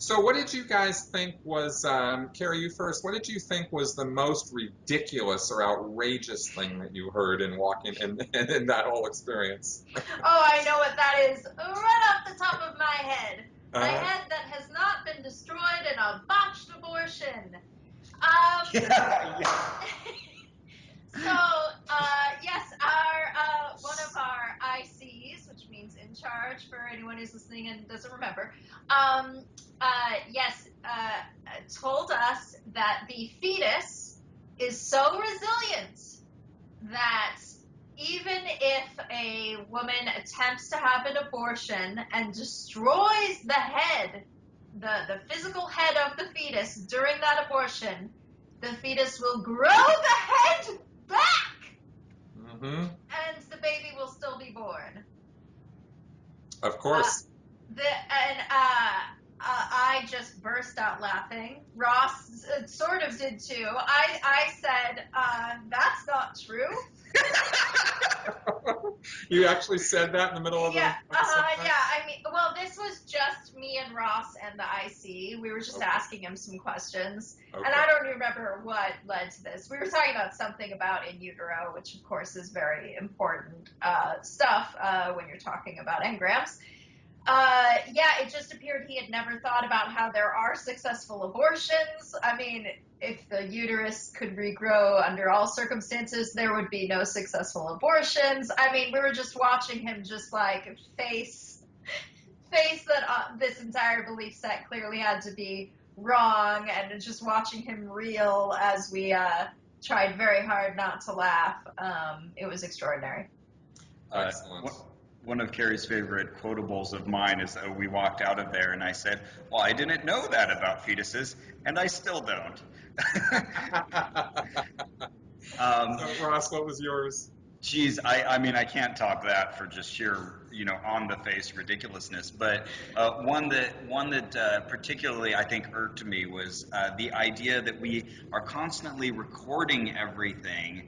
So what did you guys think was, Carrie, you first, what did you think was the most ridiculous or outrageous thing that you heard in walking in that whole experience? Oh, I know what that is right off the top of my head. My Uh, head that has not been destroyed in a botched abortion. Yeah, yeah. So, yes, our one of our ICs, which means in charge for anyone who's listening and doesn't remember, yes, told us that the fetus is so resilient that even if a woman attempts to have an abortion and destroys the head, the physical head of the fetus during that abortion, the fetus will grow the head back mm-hmm. and the baby will still be born. Of course. I just burst out laughing. Ross sort of did too. I said, that's not true. You actually said that in the middle of the Yeah, seminar? yeah. I mean, well, this was just me and Ross and the IC. We were just Okay. asking him some questions, and Okay. I don't remember what led to this. We were talking about something about in utero, which of course is very important stuff when you're talking about engrams. Yeah, it just appeared he had never thought about how there are successful abortions. I mean, if the uterus could regrow under all circumstances, there would be no successful abortions. I mean, we were just watching him just like face that this entire belief set clearly had to be wrong, and just watching him reel as we tried very hard not to laugh. It was extraordinary. Excellent. One of Carrie's favorite quotables of mine is we walked out of there and I said, well, I didn't know that about fetuses, and I still don't. So, Ross, what was yours? Geez, I mean, I can't top that for just sheer, on the face ridiculousness. But one that particularly I think irked me was the idea that we are constantly recording everything.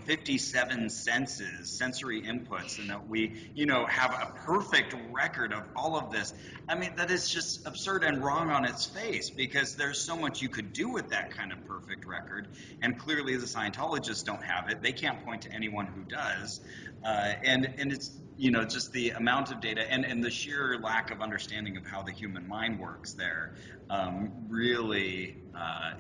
57 sensory inputs, and that we, have a perfect record of all of this. I mean, that is just absurd and wrong on its face, because there's so much you could do with that kind of perfect record, and clearly the Scientologists don't have it. They can't point to anyone who does, and it's just the amount of data and the sheer lack of understanding of how the human mind works there. Really,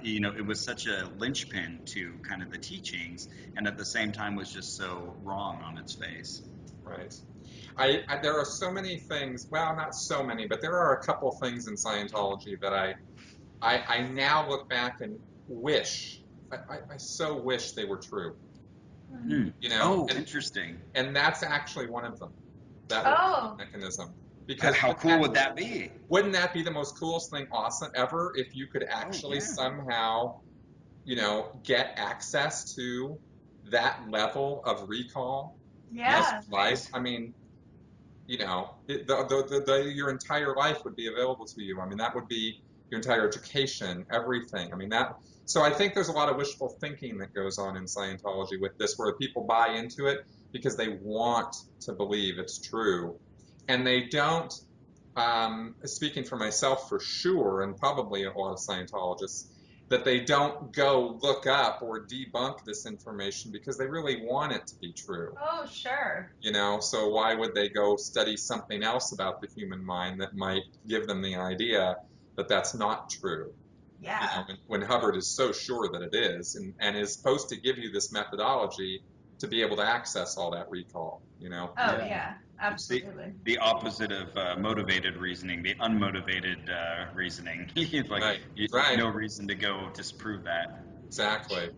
it was such a linchpin to kind of the teachings, and at the same time was just so wrong on its face. Right. There are so many things, well, not so many, but there are a couple things in Scientology that I now look back and wish, I so wish they were true, Oh, and interesting. that's actually one of them, that Oh, mechanism. Because How cool would that be? wouldn't that be the most coolest thing awesome ever if you could Oh, actually yeah. somehow, get access to that level of recall Yes, yeah. of life? please. I mean, your entire life would be available to you. I mean, that would be your entire education, everything. I mean, so I think there's a lot of wishful thinking that goes on in Scientology with this, where people buy into it because they want to believe it's true. And they don't, speaking for myself for sure, and probably a lot of Scientologists, that they don't go look up or debunk this information because they really want it to be true. Oh, sure. So why would they go study something else about the human mind that might give them the idea that that's not true? Yeah. When Hubbard is so sure that it is, and is supposed to give you this methodology to be able to access all that recall. Oh, Yeah. yeah. It's the Absolutely. the opposite of motivated reasoning, the unmotivated reasoning. It's like Right, you, right, no reason to go disprove that. exactly.